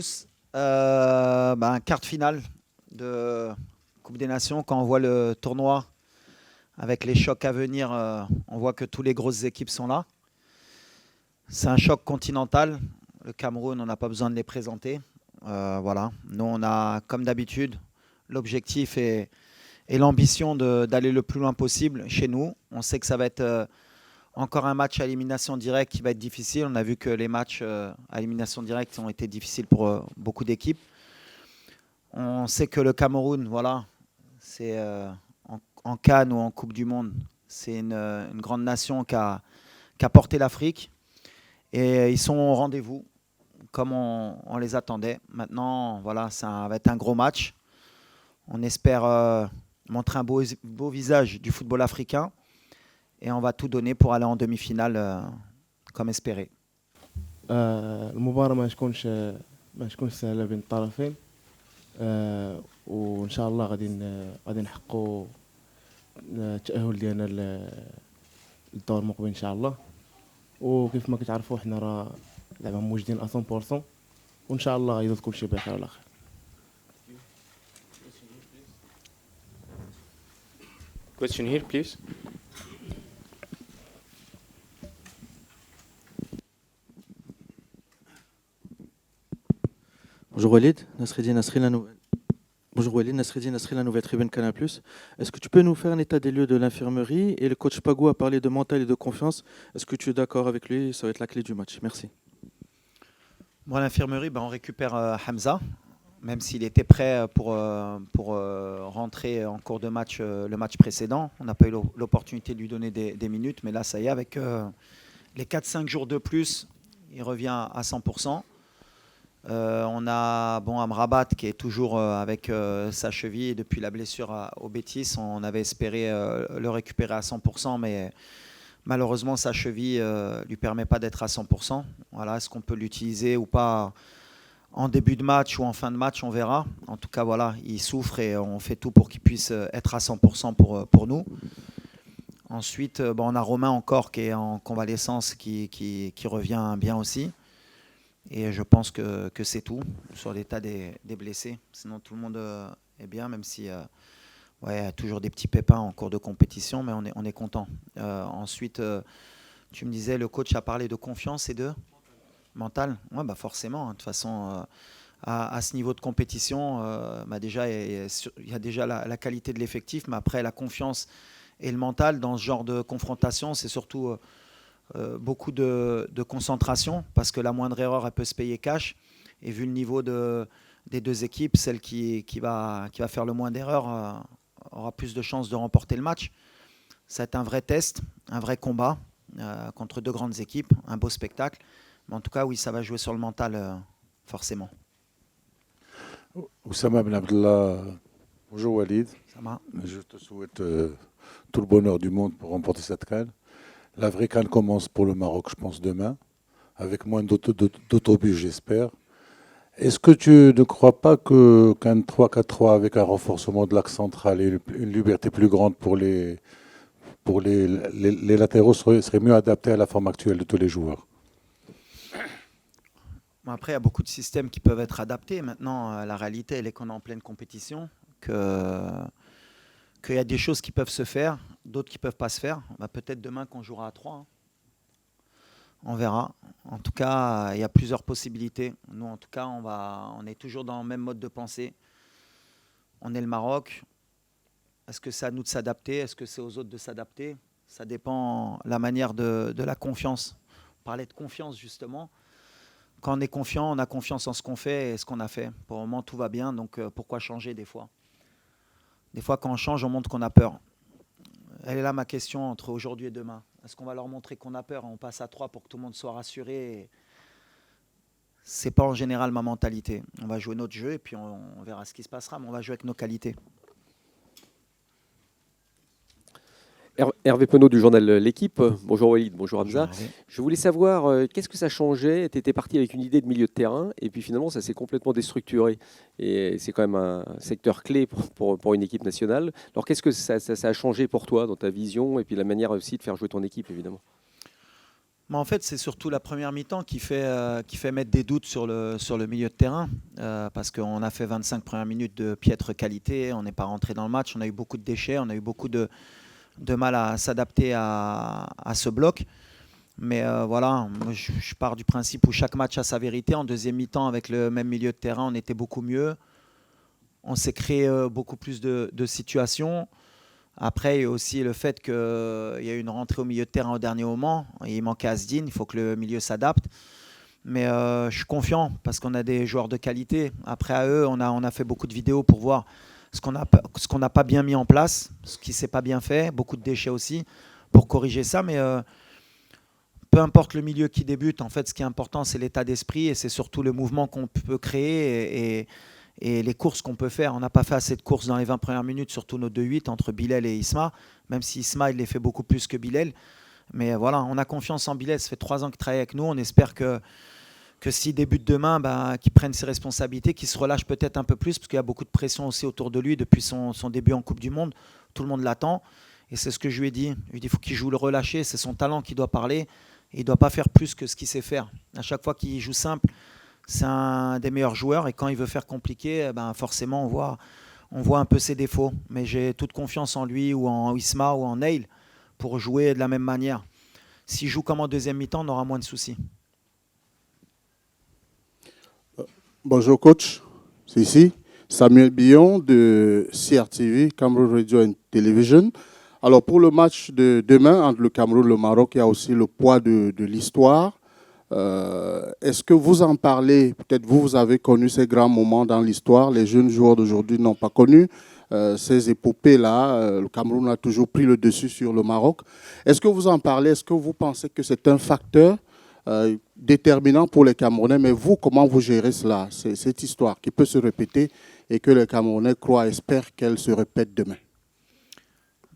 tous. Quart de finale de Coupe des Nations. Quand on voit le tournoi avec les chocs à venir, on voit que toutes les grosses équipes sont là. C'est un choc continental. Le Cameroun, on n'a pas besoin de les présenter. Voilà. Nous, on a, comme d'habitude, l'objectif et l'ambition d'aller le plus loin possible chez nous. On sait que ça va être encore un match à élimination directe qui va être difficile. On a vu que les matchs à élimination directe ont été difficiles pour beaucoup d'équipes. On sait que le Cameroun, voilà, c'est en CAN ou en Coupe du Monde, c'est une grande nation qui a porté l'Afrique. Et ils sont au rendez-vous, comme on les attendait. Maintenant, voilà, ça va être un gros match. On espère montrer un beau visage du football africain. Et on va tout donner pour aller en demi-finale comme espéré. المباراة ما تكونش سهلة بين الطرفين. وإن شاء الله غادي نحققوا التأهل ديالنا للدور المقبل إن شاء الله. وكيف ما كتعرفوا حنا راه زعما موجودين 100% وإن شاء الله غيدوز كلشي بخير على خير. Question here, please. Bonjour Walid, Nasreddin Nasri, la nouvelle. Bonjour Walid, Nasreddin Nasri, la nouvelle tribune Canal+. Est-ce que tu peux nous faire un état des lieux de l'infirmerie? Et le coach Pagou a parlé de mental et de confiance. Est-ce que tu es d'accord avec lui? Ça va être la clé du match. Merci. Bon, à l'infirmerie, on récupère Hamza, même s'il était prêt pour rentrer en cours de match le match précédent. On n'a pas eu l'opportunité de lui donner des minutes, mais là, ça y est, avec les 4-5 jours de plus, il revient à 100%. On a Amrabat qui est toujours avec sa cheville depuis la blessure au Betis. On avait espéré le récupérer à 100%, mais malheureusement sa cheville ne lui permet pas d'être à 100%. Voilà, est-ce qu'on peut l'utiliser ou pas en début de match ou en fin de match, on verra. En tout cas, voilà, il souffre et on fait tout pour qu'il puisse être à 100% pour nous. Ensuite, on a Romain encore qui est en convalescence, qui revient bien aussi. Et je pense que c'est tout sur l'état des blessés. Sinon, tout le monde est bien, même si il y a toujours des petits pépins en cours de compétition, mais on est content. Ensuite, tu me disais, le coach a parlé de confiance et de mental. Ouais, forcément. De toute façon, à ce niveau de compétition, déjà, il y a déjà la qualité de l'effectif, mais après, la confiance et le mental dans ce genre de confrontation, c'est surtout beaucoup de concentration, parce que la moindre erreur, elle peut se payer cash. Et vu le niveau des deux équipes, celle qui va faire le moins d'erreurs aura plus de chances de remporter le match. Ça va être un vrai test, un vrai combat contre deux grandes équipes, un beau spectacle. Mais en tout cas, oui, ça va jouer sur le mental, forcément. Oussama Ben Abdallah, bonjour Walid. Je te souhaite tout le bonheur du monde pour remporter cette CAN. La vraie CAN commence pour le Maroc, je pense, demain, avec moins d'autobus, j'espère. Est-ce que tu ne crois pas qu'un 3-4-3 avec un renforcement de l'axe central et une liberté plus grande pour les latéraux serait mieux adapté à la forme actuelle de tous les joueurs? Après, il y a beaucoup de systèmes qui peuvent être adaptés. Maintenant, la réalité, elle est qu'on est en pleine compétition, qu'il y a des choses qui peuvent se faire, d'autres qui ne peuvent pas se faire. Peut-être demain qu'on jouera à 3. On verra. En tout cas, il y a plusieurs possibilités. Nous, en tout cas, on est toujours dans le même mode de pensée. On est le Maroc. Est-ce que c'est à nous de s'adapter? Est-ce que c'est aux autres de s'adapter? Ça dépend de la manière de la confiance. On parlait de confiance, justement. Quand on est confiant, on a confiance en ce qu'on fait et ce qu'on a fait. Pour le moment, tout va bien, donc pourquoi changer des fois? Des fois, quand on change, on montre qu'on a peur. Elle est là ma question entre aujourd'hui et demain. Est-ce qu'on va leur montrer qu'on a peur? On passe à 3 pour que tout le monde soit rassuré. Ce n'est pas en général ma mentalité. On va jouer notre jeu et puis on verra ce qui se passera, mais on va jouer avec nos qualités. Hervé Penaud du journal L'Équipe. Bonjour Walid, bonjour Hamza. Bonjour, je voulais savoir qu'est-ce que ça changeait. Tu étais parti avec une idée de milieu de terrain et puis finalement ça s'est complètement déstructuré. Et c'est quand même un secteur clé pour une équipe nationale. Alors qu'est-ce que ça a changé pour toi dans ta vision et puis la manière aussi de faire jouer ton équipe évidemment? Mais en fait, c'est surtout la première mi-temps qui fait mettre des doutes sur le milieu de terrain. Parce qu'on a fait 25 premières minutes de piètre qualité, on n'est pas rentré dans le match, on a eu beaucoup de déchets, on a eu beaucoup de mal à s'adapter à ce bloc. Mais voilà, moi, je pars du principe où chaque match a sa vérité. En deuxième mi-temps, avec le même milieu de terrain, on était beaucoup mieux. On s'est créé beaucoup plus de situations. Après, il y a aussi le fait qu'il y a eu une rentrée au milieu de terrain au dernier moment. Il manquait Asdin, il faut que le milieu s'adapte. Mais je suis confiant parce qu'on a des joueurs de qualité. Après, à eux, on a fait beaucoup de vidéos pour voir ce qu'on n'a pas bien mis en place, ce qui ne s'est pas bien fait, beaucoup de déchets aussi, pour corriger ça. Mais peu importe le milieu qui débute, en fait, ce qui est important, c'est l'état d'esprit et c'est surtout le mouvement qu'on peut créer et les courses qu'on peut faire. On n'a pas fait assez de courses dans les 20 premières minutes, surtout nos 2-8 entre Bilal et Isma, même si Isma, il les fait beaucoup plus que Bilal. Mais voilà, on a confiance en Bilal, ça fait 3 ans qu'il travaille avec nous. On espère que s'il débute demain, qu'il prenne ses responsabilités, qu'il se relâche peut-être un peu plus, parce qu'il y a beaucoup de pression aussi autour de lui depuis son début en Coupe du Monde. Tout le monde l'attend. Et c'est ce que je lui ai dit. Je lui ai dit qu'il faut qu'il joue le relâché, c'est son talent qui doit parler. Et il ne doit pas faire plus que ce qu'il sait faire. À chaque fois qu'il joue simple, c'est un des meilleurs joueurs. Et quand il veut faire compliqué, forcément, on voit un peu ses défauts. Mais j'ai toute confiance en lui, ou en Isma, ou en Neil, pour jouer de la même manière. S'il joue comme en deuxième mi-temps, on aura moins de soucis. Bonjour coach, c'est ici Samuel Billon de CRTV, Cameroon Radio and Television. Alors pour le match de demain entre le Cameroun et le Maroc, il y a aussi le poids de l'histoire. Est-ce que vous en parlez? Peut-être vous avez connu ces grands moments dans l'histoire. Les jeunes joueurs d'aujourd'hui n'ont pas connu ces épopées-là. Le Cameroun a toujours pris le dessus sur le Maroc. Est-ce que vous en parlez? Est-ce que vous pensez que c'est un facteur déterminant pour les Camerounais? Mais vous, comment vous gérez cela? C'est cette histoire qui peut se répéter et que les Camerounais croient, espèrent qu'elle se répète demain.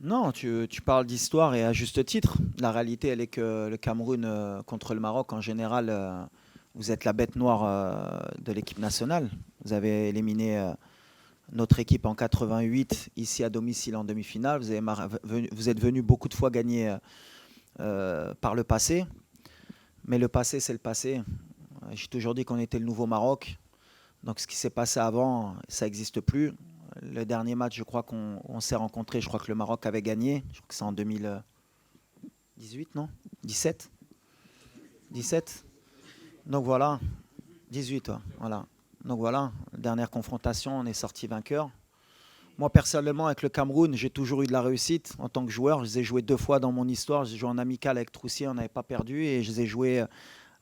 Non, tu parles d'histoire et à juste titre. La réalité, elle est que le Cameroun contre le Maroc, en général, vous êtes la bête noire de l'équipe nationale. Vous avez éliminé notre équipe en 88, ici à domicile en demi-finale. Vous êtes venu beaucoup de fois gagner par le passé. Mais le passé, c'est le passé. J'ai toujours dit qu'on était le nouveau Maroc. Donc ce qui s'est passé avant, ça n'existe plus. Le dernier match, je crois qu'on s'est rencontrés, je crois que le Maroc avait gagné. Je crois que c'est en 2018, non 17 17 Donc voilà, 18, ouais, voilà. Donc voilà, dernière confrontation, on est sorti vainqueur. Moi, personnellement, avec le Cameroun, j'ai toujours eu de la réussite en tant que joueur. Je les ai joués 2 fois dans mon histoire. J'ai joué en amical avec Troussier, on n'avait pas perdu. Et je les ai joués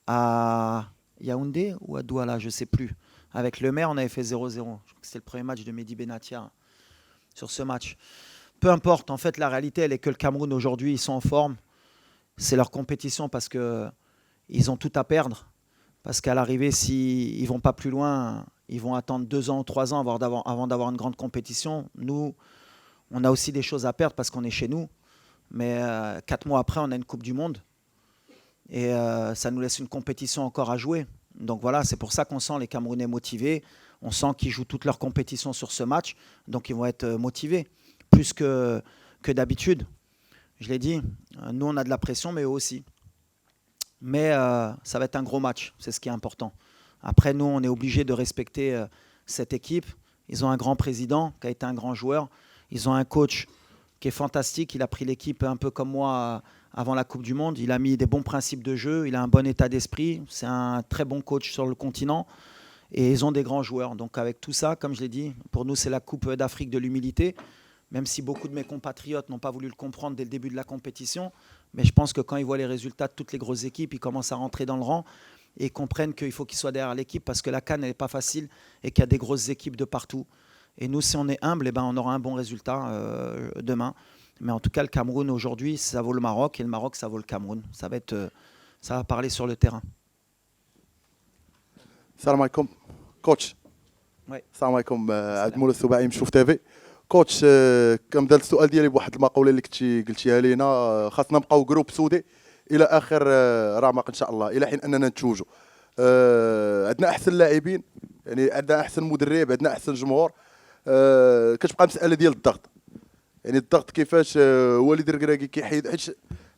à Yaoundé ou à Douala, je ne sais plus. Avec le maire, on avait fait 0-0. C'était le premier match de Mehdi Benatia sur ce match. Peu importe, en fait, la réalité, elle est que le Cameroun, aujourd'hui, ils sont en forme. C'est leur compétition parce qu'ils ont tout à perdre. Parce qu'à l'arrivée, s'ils ne vont pas plus loin, ils vont attendre 2 ans ou 3 ans avant d'avoir une grande compétition. Nous, on a aussi des choses à perdre parce qu'on est chez nous. Mais 4 mois après, on a une Coupe du Monde. Et ça nous laisse une compétition encore à jouer. Donc voilà, c'est pour ça qu'on sent les Camerounais motivés. On sent qu'ils jouent toutes leurs compétitions sur ce match. Donc ils vont être motivés, plus que d'habitude. Je l'ai dit, nous on a de la pression, mais eux aussi. Mais ça va être un gros match, c'est ce qui est important. Après, nous, on est obligé de respecter cette équipe. Ils ont un grand président qui a été un grand joueur. Ils ont un coach qui est fantastique. Il a pris l'équipe un peu comme moi avant la Coupe du Monde. Il a mis des bons principes de jeu. Il a un bon état d'esprit. C'est un très bon coach sur le continent. Et ils ont des grands joueurs. Donc avec tout ça, comme je l'ai dit, pour nous, c'est la Coupe d'Afrique de l'humilité. Même si beaucoup de mes compatriotes n'ont pas voulu le comprendre dès le début de la compétition. Mais je pense que quand ils voient les résultats de toutes les grosses équipes, ils commencent à rentrer dans le rang et comprennent qu'il faut qu'ils soient derrière l'équipe parce que la CAN n'est pas facile et qu'il y a des grosses équipes de partout. Et nous, si on est humble, on aura un bon résultat demain. Mais en tout cas, le Cameroun aujourd'hui, ça vaut le Maroc et le Maroc, ça vaut le Cameroun. Ça va parler sur le terrain. Salam alaikum, coach. Oui. Salam alaikum, عبد المولى السباعي مشوف تيفي. كوتش كنبدا السؤال ديالي بواحد المقوله اللي قلتيها لينا، خاصنا نبقاو جروب سودي الى اخر رمق ان شاء الله، الى حين اننا نتوجوا. عندنا احسن لاعبين، يعني عندنا احسن مدرب، عندنا احسن جمهور. كتبقى المساله ديال الضغط، يعني الضغط كيفاش والد الركراكي كيحيد، حيت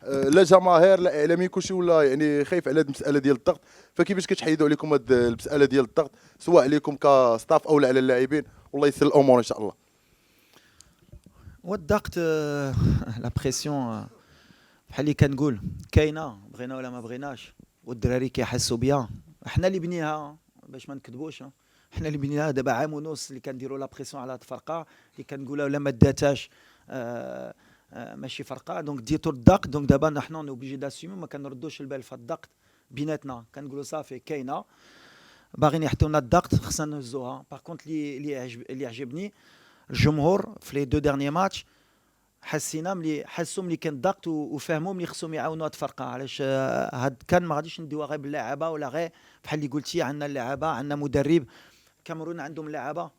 لا جماهير لا اعلاميين كلشي ولا يعني خايف على هذه المساله ديال الضغط. فكيفاش كتحيدوا عليكم هذه المساله ديال الضغط سواء عليكم كستاف او على اللاعبين؟ والله يسر الامور ان شاء الله. والضغط لا بريسيون بحال اللي كنقول كاينه بغينا ولا ما بغيناش، والدراري كيحسوا بيها. احنا اللي بنيها باش ما نكذبوش، احنا اللي بنيناها دابا عام ونص اللي كنديروا لا بريسيون على هاد الفرقه اللي كنقولها ولا ما داتاش ماشي فرقه دونك ديتو الضغط. دونك دابا نحن اوبليجي داسيمي ما كنردوش البال في الضغط بيناتنا، كنقولوا صافي كاينه باغيين يحطونا الضغط خصنا نهزوها. باغ كونت اللي عجبني الجمهور في لي دو ديرني ماتش حسينا ملي كان ضغط وفهموا ملي خصهم يعاونوا هاد الفرقه. علاش هاد كان ما غاديش نديوها غير باللاعبه ولا غير بحال اللي قلتي عندنا اللاعبه عندنا مدرب. كاميرون عندهم لاعبه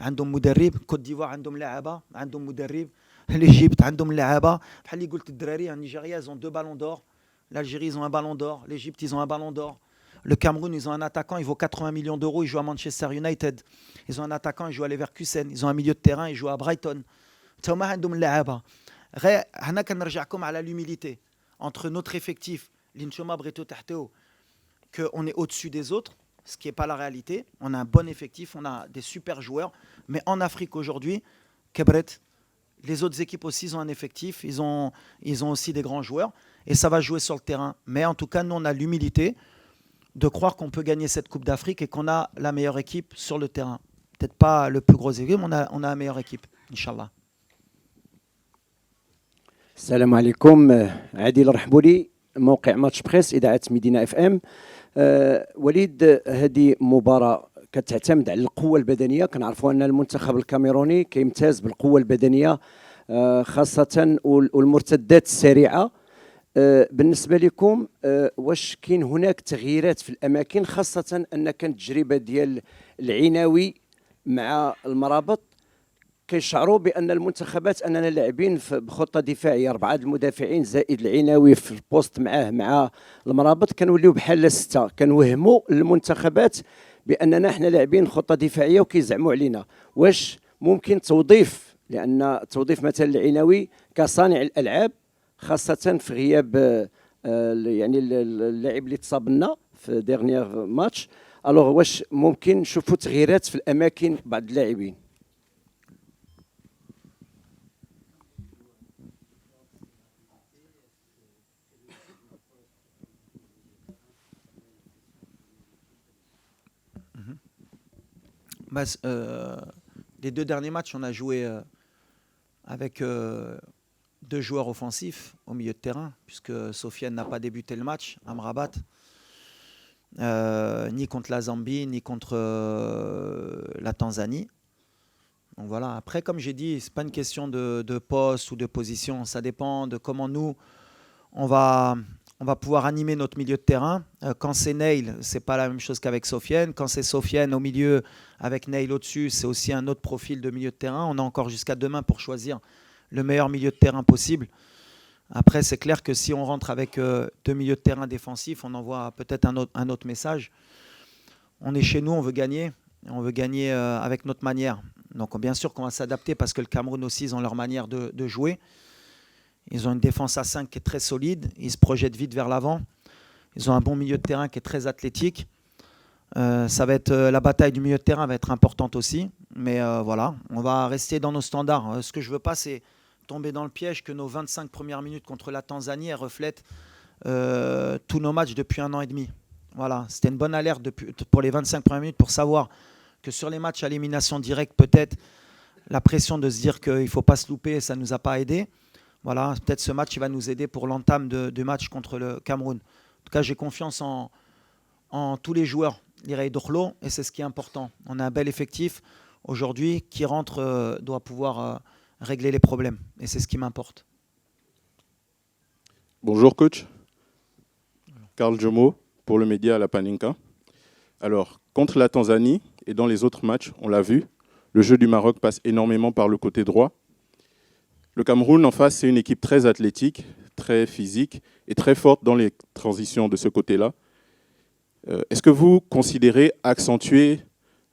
عندهم مدرب، كوت ديفوار عندهم لاعبه عندهم مدرب، l'Égypte عندهم لاعبه بحال اللي قلت الدراري. النيجيريا ils ont 2 ballons d'or, l'Algérie ils ont un ballon d'or, l'Égypte ils ont un ballon d'or, le Cameroun ils ont un attaquant il vaut 80 millions d'euros, il joue à Manchester United, ils ont un attaquant il joue à Leverkusen, ils ont un milieu de terrain il joue à Brighton. تما عندهم اللاعبه. غير هنا كنرجعكم على l'humilité entre notre effectif اللي نتوما بغيتو تحتوه que on est au-dessus des autres, ce qui n'est pas la réalité. On a un bon effectif, on a des super joueurs, mais en Afrique aujourd'hui, Kebret, les autres équipes aussi ils ont un effectif, ils ont aussi des grands joueurs et ça va jouer sur le terrain. Mais en tout cas, nous on a l'humilité de croire qu'on peut gagner cette Coupe d'Afrique et qu'on a la meilleure équipe sur le terrain. Peut-être pas le plus gros équipe, mais on a la meilleure équipe, Inch'Allah. السلام عليكم. عادل رحبولي، موقع ماتش بريس إذاعة مدينة اف ام. وليد، هذه مباراة كتعتمد على القوة البدنية. كنعرفوا أن المنتخب الكاميروني كيمتاز بالقوة البدنية خاصة والمرتدات السريعة. بالنسبة لكم واش كاين هناك تغييرات في الأماكن، خاصة أن كانت تجربة ديال العناوي مع المرابط كيشعروا بان المنتخبات اننا لاعبين بخطه دفاعيه 4 المدافعين زائد العناوي في البوست مع المرابط، كنوليو بحال 6. كنوهموا المنتخبات باننا احنا لاعبين خطه دفاعيه وكيزعموا علينا. واش ممكن توظيف، لان توظيف مثلا العناوي كصانع الالعاب خاصه في غياب يعني اللاعب اللي تصاب لنا في ديرنيير ماتش، الوغ واش ممكن نشوفوا تغييرات في الاماكن بعض اللاعبين؟ Les 2 derniers matchs, on a joué avec 2 joueurs offensifs au milieu de terrain, puisque Sofiane n'a pas débuté le match, Amrabat, ni contre la Zambie, ni contre la Tanzanie. Donc voilà. Après, comme j'ai dit, ce n'est pas une question de poste ou de position, ça dépend de comment nous, on va pouvoir animer notre milieu de terrain. Quand c'est Neil, ce n'est pas la même chose qu'avec Sofiane. Quand c'est Sofiane au milieu, avec Neil au-dessus, c'est aussi un autre profil de milieu de terrain. On a encore jusqu'à demain pour choisir le meilleur milieu de terrain possible. Après, c'est clair que si on rentre avec 2 milieux de terrain défensifs, on envoie peut-être un autre message. On est chez nous, on veut gagner. On veut gagner avec notre manière. Donc bien sûr qu'on va s'adapter parce que le Cameroun aussi, ils ont leur manière de jouer. Ils ont une défense à 5 qui est très solide. Ils se projettent vite vers l'avant. Ils ont un bon milieu de terrain qui est très athlétique. Ça va être, la bataille du milieu de terrain va être importante aussi. Mais voilà, on va rester dans nos standards. Ce que je ne veux pas, c'est tomber dans le piège que nos 25 premières minutes contre la Tanzanie reflètent tous nos matchs depuis 1 an et demi. Voilà, c'était une bonne alerte pour les 25 premières minutes pour savoir que sur les matchs à élimination directe, peut-être la pression de se dire qu'il ne faut pas se louper, ça ne nous a pas aidé. Voilà, peut-être ce match il va nous aider pour l'entame du match contre le Cameroun. En tout cas, j'ai confiance en tous les joueurs, l'Irei Dokhlo, et c'est ce qui est important. On a un bel effectif aujourd'hui qui rentre, doit pouvoir régler les problèmes, et c'est ce qui m'importe. Bonjour coach, Karl Jomo pour le média La Paninka. Alors, contre la Tanzanie et dans les autres matchs, on l'a vu, le jeu du Maroc passe énormément par le côté droit. Le Cameroun, en face, c'est une équipe très athlétique, très physique et très forte dans les transitions de ce côté-là. Est-ce que vous considérez accentuer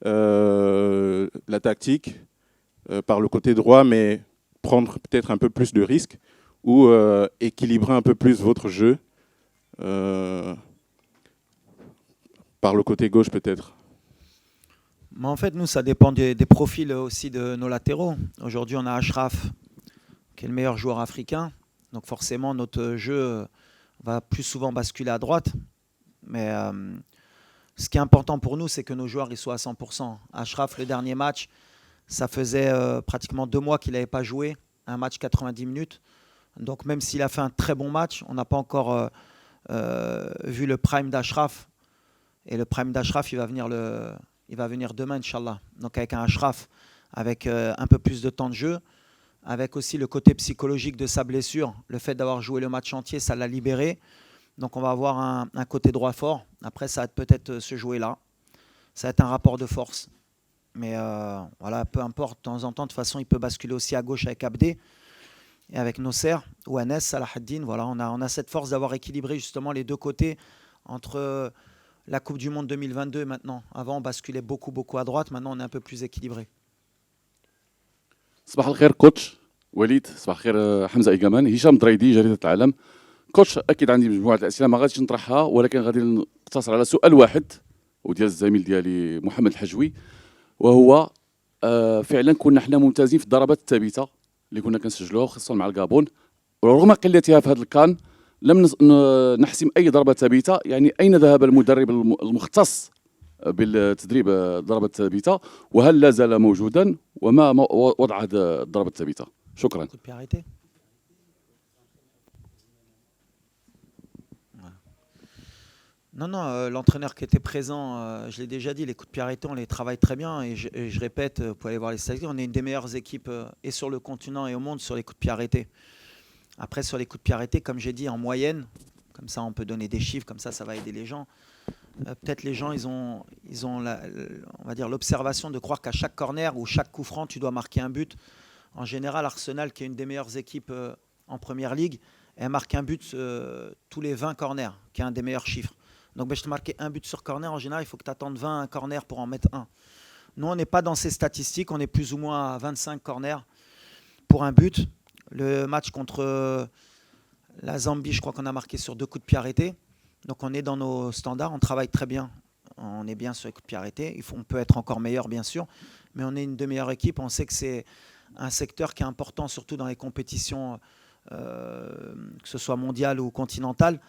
la tactique par le côté droit, mais prendre peut-être un peu plus de risques, ou équilibrer un peu plus votre jeu par le côté gauche peut-être? Mais en fait, nous, ça dépend des profils aussi de nos latéraux. Aujourd'hui, on a Achraf, qui est le meilleur joueur africain. Donc forcément, notre jeu va plus souvent basculer à droite. Mais ce qui est important pour nous, c'est que nos joueurs ils soient à 100%. Achraf, le dernier match, ça faisait pratiquement 2 mois qu'il n'avait pas joué un match 90 minutes. Donc même s'il a fait un très bon match, on n'a pas encore vu le prime d'Achraf. Et le prime d'Achraf, il va venir demain, Inch'Allah. Donc avec un Achraf, avec un peu plus de temps de jeu, avec aussi le côté psychologique de sa blessure. Le fait d'avoir joué le match entier, ça l'a libéré. Donc on va avoir un côté droit fort. Après, ça va peut-être se jouer là. Ça va être un rapport de force. Mais voilà, peu importe, de temps en temps, de toute façon, il peut basculer aussi à gauche avec Abdé et avec Nosser ou Anes, Salahaddin. Voilà, on a cette force d'avoir équilibré justement les deux côtés entre la Coupe du Monde 2022 et maintenant. Avant, on basculait beaucoup à droite. Maintenant, on est un peu plus équilibré. صباح الخير كوتش وليد. صباح الخير حمزه ايقامان. هشام دريدي جريده العالم. كوتش اكيد عندي مجموعه الاسئله ما غاديش نطرحها ولكن غادي نقتصر على سؤال واحد وديال الزميل ديالي محمد الحجوي وهو فعلا كنا حنا ممتازين في الضربات الثابته اللي كنا كنسجلوها خصوصا مع الكابون ورغم قلتها في هذا الكان لم نحسم اي ضربه ثابته. يعني اين ذهب المدرب المختص بالتدريب الضربه الثابته وهل لا زال موجودا وما وضع هذه الضربه الثابته؟ شكرا. Non, l'entraîneur qui était présent, je l'ai déjà dit, les coups de pied arrêtés, on les travaille très bien. Et je répète, vous pouvez aller voir les statistiques, on est une des meilleures équipes et sur le continent et au monde sur les coups de pied arrêtés. Après, sur les coups de pied arrêtés, comme j'ai dit, en moyenne, comme ça on peut donner des chiffres, comme ça va aider les gens. Peut-être les gens, ils ont on va dire, l'observation de croire qu'à chaque corner ou chaque coup franc, tu dois marquer un but. En général, Arsenal, qui est une des meilleures équipes en Première Ligue, elle marque un but tous les 20 corners, qui est un des meilleurs chiffres. Donc, je te marquer un but sur corner, en général, il faut que tu attendes 20 corners pour en mettre un. Nous, on n'est pas dans ces statistiques, on est plus ou moins à 25 corners pour un but. Le match contre la Zambie, je crois qu'on a marqué sur 2 coups de pied arrêtés. Donc, on est dans nos standards, on travaille très bien. On est bien sur les coups de pied arrêtés. On peut être encore meilleur, bien sûr, mais on est une des meilleures équipes. On sait que c'est un secteur qui est important, surtout dans les compétitions, que ce soit mondiales ou continentales.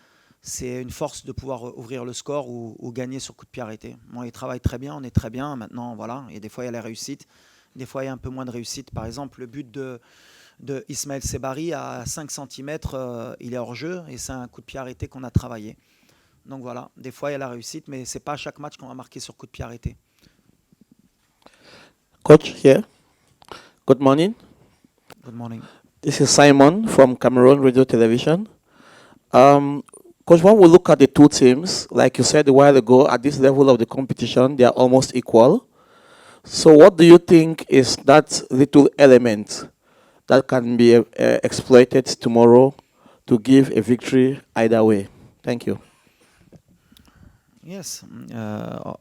C'est une force de pouvoir ouvrir le score ou gagner sur coup de pied arrêté. Bon, ils travaillent très bien, on est très bien. Maintenant, voilà. Et des fois, il y a la réussite. Des fois, il y a un peu moins de réussite. Par exemple, le but de Ismaël Sebari à 5 cm, il est hors jeu et c'est un coup de pied arrêté qu'on a travaillé. Donc voilà, des fois, il y a la réussite, mais ce n'est pas à chaque match qu'on va marquer sur coup de pied arrêté. Coach, here. Good morning. Good morning. This is Simon from Cameroon Radio Television. Coach, when we look at the two teams, like you said a while ago, at this level of the competition, they are almost equal. So what do you think is that little element that can be exploited tomorrow to give a victory either way? Thank you. Yes.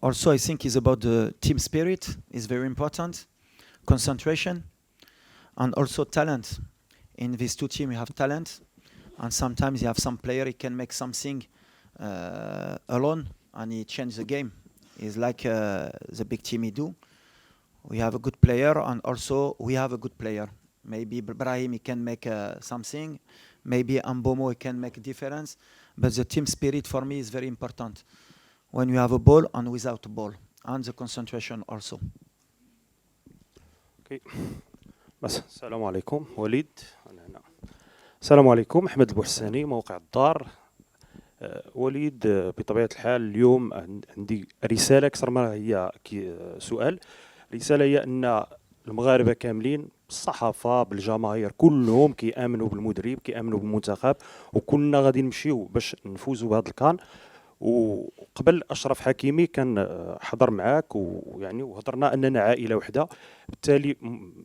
Also, I think it's about the team spirit. It's very important. Concentration and also talent. In these two teams, you have talent. And sometimes you have some player, he can make something alone and he change the game. It's like the big team he do. We have a good player and also we have a good player. Maybe Brahim, he can make something. Maybe Ambomo, he can make a difference. But the team spirit for me is very important. When you have a ball and without a ball. And the concentration also. Okay. بس السلام عليكم وليد. السلام عليكم أحمد البحساني موقع الدار. وليد بطبيعة الحال اليوم عندي رسالة أكثر ما هي سؤال. رسالة هي أن المغاربة كاملين بالصحافة بالجماهير كلهم كيامنوا بالمدرب كيامنوا بالمنتخب وكنا غادي نمشيو باش نفوزوا بهذا الكان. وقبل اشرف حكيمي كان حضر معاك ويعني وهضرنا اننا عائله وحده. بالتالي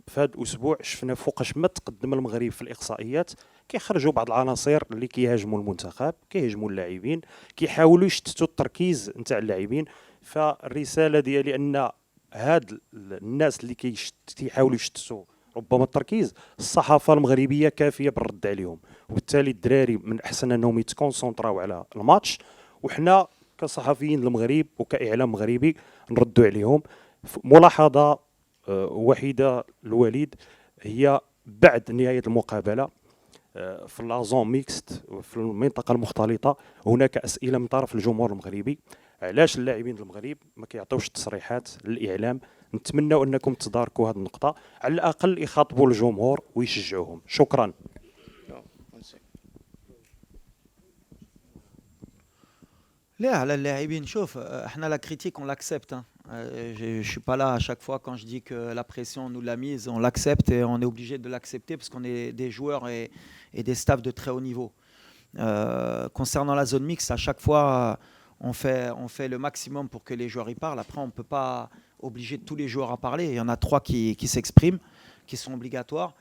في هذا الاسبوع شفنا فوقاش ما تقدم المغرب في الاقصائيات كيخرجوا بعض العناصر اللي كيهاجموا المنتخب كيهاجموا اللاعبين كيحاولوا يشتتوا التركيز نتاع اللاعبين. فالرساله ديالي ان هاد الناس اللي كيحاولوا يشتتوا ربما التركيز الصحافه المغربيه كافيه بالرد عليهم، وبالتالي الدراري من احسن انهم يتكونسونطراو على الماتش، وحنا كصحفيين المغرب وكاعلام مغربي نردوا عليهم. ملاحظه وحيده الوليد هي بعد نهايه المقابله في لازون ميكست في المنطقه المختلطه هناك اسئله من طرف الجمهور المغربي علاش اللاعبين المغرب ما كيعطيوش تصريحات للاعلام. نتمنوا انكم تداركوا هذه النقطه، على الاقل يخاطبوا الجمهور ويشجعوهم. شكرا. لا على اللاعبين شوف احنا لا critique on l'accepte. Je suis pas là à chaque fois quand je dis que la pression on nous l'a mise, on l'accepte et on est obligé de l'accepter parce qu'on est des joueurs et des staffs de très haut niveau. Concernant la zone mixte, à chaque fois on fait le maximum pour que les joueurs y parlent. Après on ne peut pas obliger tous les joueurs à parler. Il y en a 3 qui s'expriment, qui sont obligatoires.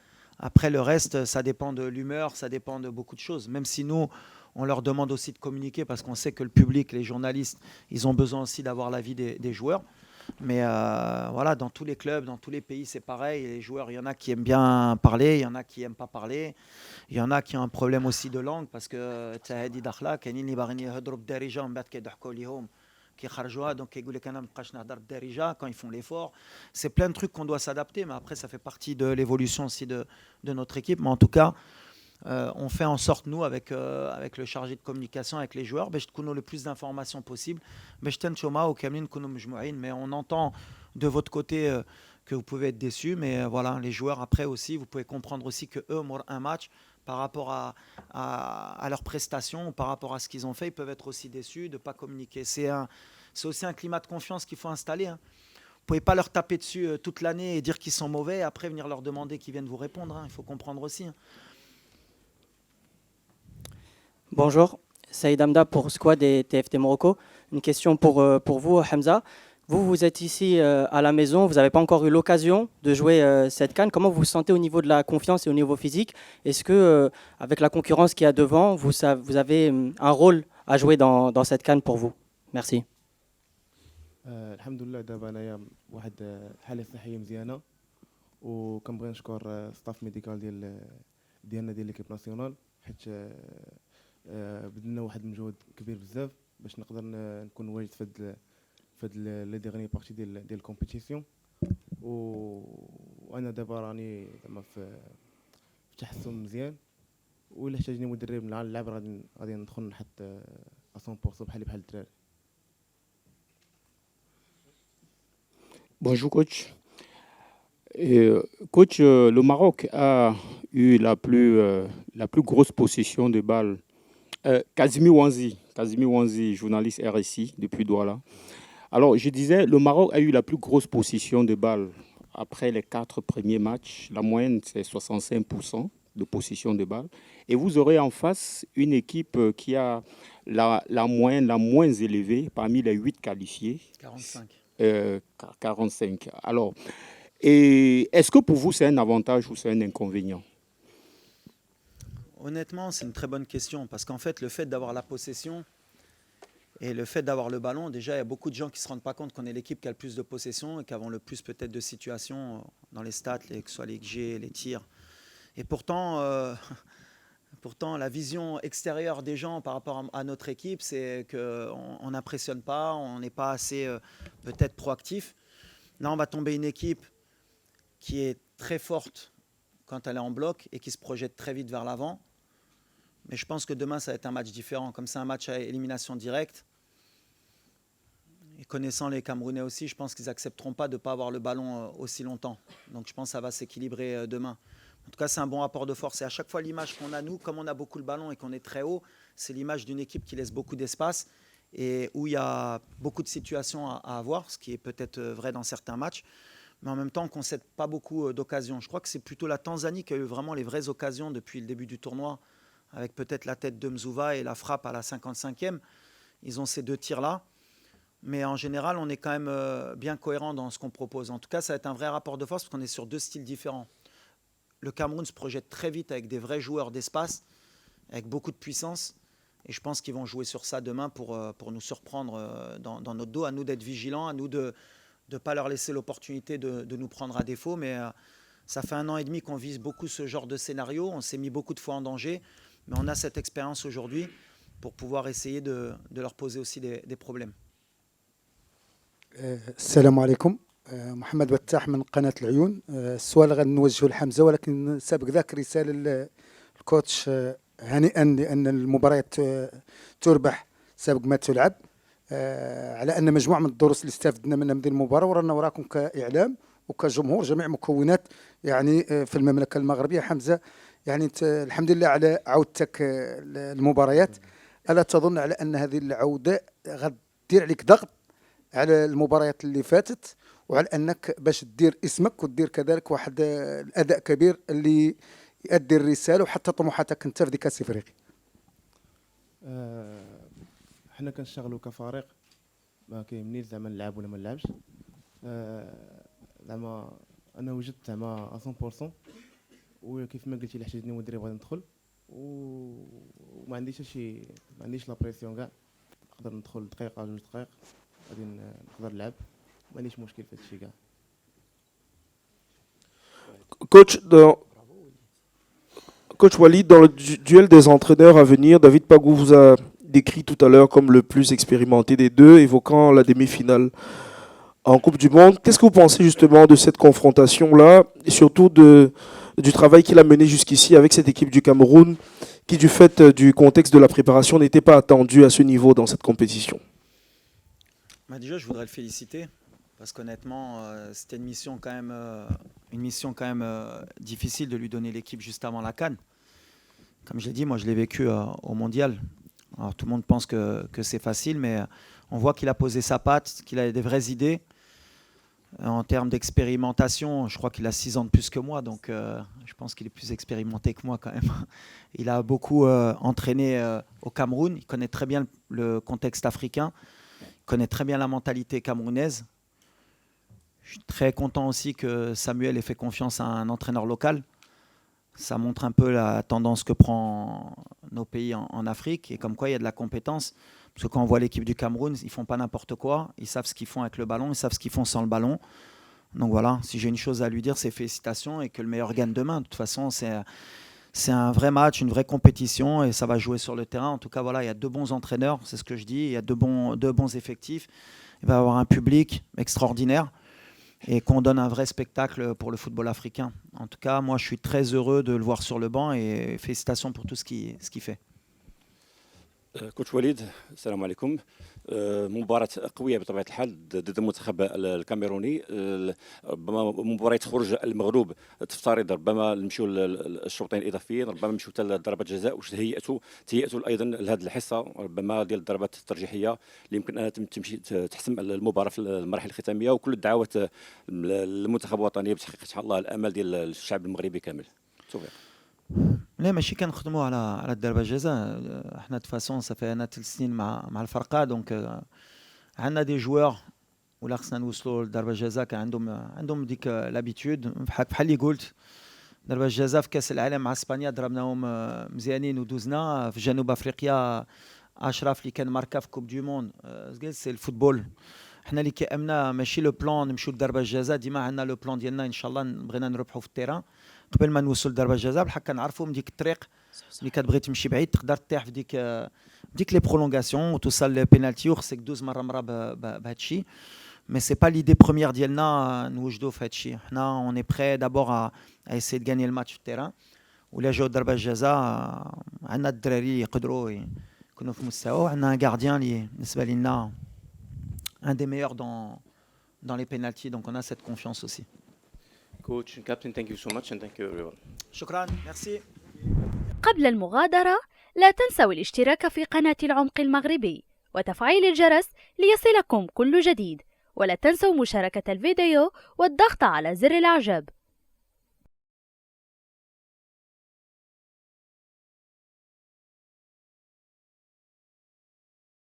Après le reste, ça dépend de l'humeur, ça dépend de beaucoup de choses. Même si nous, on leur demande aussi de communiquer parce qu'on sait que le public, les journalistes, ils ont besoin aussi d'avoir l'avis des joueurs. Mais voilà, dans tous les clubs, dans tous les pays, c'est pareil. Les joueurs, il y en a qui aiment bien parler, il y en a qui n'aiment pas parler. Il y en a qui ont un problème aussi de langue parce que quand ils font l'effort. C'est plein de trucs qu'on doit s'adapter, mais après, ça fait partie de l'évolution aussi de notre équipe. Mais en tout cas, on fait en sorte, nous, avec le chargé de communication, avec les joueurs, qu'on ait le plus d'informations possible. Mais on entend de votre côté que vous pouvez être déçus, mais voilà, les joueurs, après aussi, vous pouvez comprendre aussi qu'eux, un match, par rapport à leurs prestations, par rapport à ce qu'ils ont fait, ils peuvent être aussi déçus de ne pas communiquer. C'est aussi un climat de confiance qu'il faut installer. Vous ne pouvez pas leur taper dessus toute l'année et dire qu'ils sont mauvais, et après venir leur demander qu'ils viennent vous répondre. Il faut comprendre aussi. Bonjour, Saïd Amda pour Squad et TFT Morocco. Une question pour vous, Hamza. Vous êtes ici à la maison, vous n'avez pas encore eu l'occasion de jouer cette CAN. Comment vous vous sentez au niveau de la confiance et au niveau physique? Est-ce que, avec la concurrence qu'il y a devant, vous avez un rôle à jouer dans cette CAN pour vous? Merci. الحمد لله دابا انايا واحد الحاله صحيه مزيانه وكنبغي نشكر ستاف ميديكال ديالنا ديال ليكيب ناسيونال حيت بدلنا واحد المجهود كبير بزاف باش نقدر نكون واجد في هاد لي ديغني بارتي ديال الكومبيتيسيون وانا دابا راني زعما في تحسن مزيان وإلا احتاجني مدرب مع اللعب غادي ندخل نحط 100% بحال الدراري. Bonjour coach. Coach, le Maroc a eu la plus grosse possession de balles. Kazimi Wanzi, journaliste RSI depuis Douala. Alors je disais, le Maroc a eu la plus grosse possession de balles après les 4 premiers matchs. La moyenne c'est 65% de possession de balles. Et vous aurez en face une équipe qui a la moyenne la moins élevée parmi les 8 qualifiés. 45. Alors, est-ce que pour vous c'est un avantage ou c'est un inconvénient? Honnêtement, c'est une très bonne question parce qu'en fait, le fait d'avoir la possession et le fait d'avoir le ballon, déjà, il y a beaucoup de gens qui ne se rendent pas compte qu'on est l'équipe qui a le plus de possession et qui avons le plus peut-être de situations dans les stats, que ce soit les XG, les tirs. Et pourtant, la vision extérieure des gens par rapport à notre équipe, c'est qu'on n'impressionne pas, on n'est pas assez peut-être proactif. Là, on va tomber une équipe qui est très forte quand elle est en bloc et qui se projette très vite vers l'avant. Mais je pense que demain, ça va être un match différent. Comme c'est un match à élimination directe, et connaissant les Camerounais aussi, je pense qu'ils n'accepteront pas de ne pas avoir le ballon aussi longtemps. Donc je pense que ça va s'équilibrer demain. En tout cas, c'est un bon rapport de force. Et à chaque fois, l'image qu'on a, nous, comme on a beaucoup le ballon et qu'on est très haut, c'est l'image d'une équipe qui laisse beaucoup d'espace et où il y a beaucoup de situations à avoir, ce qui est peut-être vrai dans certains matchs. Mais en même temps, on ne concède pas beaucoup d'occasions. Je crois que c'est plutôt la Tanzanie qui a eu vraiment les vraies occasions depuis le début du tournoi, avec peut-être la tête de Mzouva et la frappe à la 55e. Ils ont ces 2 tirs-là. Mais en général, on est quand même bien cohérent dans ce qu'on propose. En tout cas, ça va être un vrai rapport de force parce qu'on est sur 2 styles différents. Le Cameroun se projette très vite avec des vrais joueurs d'espace, avec beaucoup de puissance. Et je pense qu'ils vont jouer sur ça demain pour nous surprendre dans notre dos. À nous d'être vigilants, à nous de ne pas leur laisser l'opportunité de nous prendre à défaut. Mais Ça fait 1 an et demi qu'on vise beaucoup ce genre de scénario. On s'est mis beaucoup de fois en danger. Mais on a cette expérience aujourd'hui pour pouvoir essayer de leur poser aussi des problèmes. السلام عليكم. محمد بتاح من قناة العيون. السؤال غنوجهه لحمزة ولكن سابق ذاك رسالة للكوتش هنيئا لأن المباريات تربح سابق ما تلعب، على أن مجموعة من الدروس اللي استفدنا منها من هذه المباراة ورانا وراكم كإعلام وكجمهور جميع مكونات يعني في المملكة المغربية. حمزة يعني الحمد لله على عودتك المباريات. ألا تظن على أن هذه العودة غدير عليك ضغط على المباريات اللي فاتت وعلى أنك باش تدير اسمك وتدير كذلك واحد الأداء كبير اللي يؤدي الرسالة وحتى طموحاتك أنت في ذيك كأس إفريقيا؟ حنا كنشتغلوا كفريق، ما كيهمنيش زعما نلعب ولا ما نلعبش. زعما انا وجدت زعما 100%، وكيف ما قلتي اللي حتاجني مدرب غادي ندخل، وما عنديش شي ما عنديش لا بريسيون كاع، نقدر ندخل دقيقه 2 دقائق غادي نقدر نلعب، ما عنديش مشكل في هادشي كاع. Coach Walid, dans le duel des entraîneurs à venir, David Pagou vous a décrit tout à l'heure comme le plus expérimenté des deux, évoquant la demi-finale en Coupe du Monde. Qu'est-ce que vous pensez justement de cette confrontation-là et surtout du travail qu'il a mené jusqu'ici avec cette équipe du Cameroun qui, du fait du contexte de la préparation, n'était pas attendue à ce niveau dans cette compétition? Déjà, je voudrais le féliciter parce qu'honnêtement, c'était une mission quand même difficile de lui donner l'équipe juste avant la CAN. Comme je l'ai dit, moi je l'ai vécu au Mondial. Alors, tout le monde pense que c'est facile, mais on voit qu'il a posé sa patte, qu'il a des vraies idées. En termes d'expérimentation, je crois qu'il a 6 ans de plus que moi, donc je pense qu'il est plus expérimenté que moi quand même. Il a beaucoup entraîné au Cameroun, il connaît très bien le contexte africain, il connaît très bien la mentalité camerounaise. Je suis très content aussi que Samuel ait fait confiance à un entraîneur local. Ça montre un peu la tendance que prend nos pays en Afrique et comme quoi il y a de la compétence. Parce que quand on voit l'équipe du Cameroun, ils ne font pas n'importe quoi. Ils savent ce qu'ils font avec le ballon, ils savent ce qu'ils font sans le ballon. Donc voilà, si j'ai une chose à lui dire, c'est félicitations et que le meilleur gagne demain. De toute façon, c'est un vrai match, une vraie compétition et ça va jouer sur le terrain. En tout cas, voilà, il y a 2 bons entraîneurs, c'est ce que je dis. Il y a 2 bons effectifs. Il va y avoir un public extraordinaire et qu'on donne un vrai spectacle pour le football africain. En tout cas, moi, je suis très heureux de le voir sur le banc et félicitations pour tout ce qu'il fait. كوتش وليد السلام عليكم. مباراة قوية بطبيعة الحال ضد المنتخب الكاميروني. ربما مباراة خروج المغلوب تفترض ربما نمشيو للشوطين الإضافيين، ربما نمشيو حتى لضربة جزاء. واش تهيأتوا أيضا لهذه الحصة ربما ديال الضربات الترجيحية اللي يمكن أنها تمشي تحسم المباراة في المراحل الختامية، وكل الدعوات للمنتخب الوطني بتحقيق إن شاء الله الآمال ديال الشعب المغربي كامل. توفيق. لا ماشي كنخدموا على الضربه الجزاء. احنا de toute façon ça fait 3 سنين مع الفرقه، دونك عندنا دي جوار ولا خصنا نوصلوا لضربه الجزاء كان عندهم ديك لابيتود. بحال اللي قلت ضربه الجزاء في كاس العالم مع اسبانيا ضربناهم مزيانين ودوزنا. في جنوب افريقيا اشرف اللي كان ماركا في كوب دو موند. سي الفوتبول. حنا اللي كيامنا ماشي لو بلان نمشيو لضربه الجزاء، ديما عندنا لو بلان ديالنا ان شاء الله بغينا نربحوا في التيران قبل ما نوصل لضربه الجزاء. بحال كنعرفوا من ديك الطريق اللي كتبغي تمشي بعيد تقدر تطيح في ديك لي برولونغاسيون وتوصل للبينالتي وخصك دوز مره بهذا الشيء. مي سي با ليدي بروميير ديالنا نوجدوا في هذا الشيء. حنا اون اي بري دابور ا اسي دو غاني الماتش في التيران ولا جاو ضربه الجزاء. عندنا الدراري يقدروا يكونوا في مستوى، وعندنا ان غارديان اللي بالنسبه لنا un des meilleurs dans les pénaltys, donc on a cette confiance aussi. Coach and captain, thank you so much and thank you everyone. شكرا، merci. قبل المغادرة لا تنسوا الاشتراك في قناة العمق المغربي وتفعيل الجرس ليصلكم كل جديد، ولا تنسوا مشاركة الفيديو والضغط على زر الإعجاب.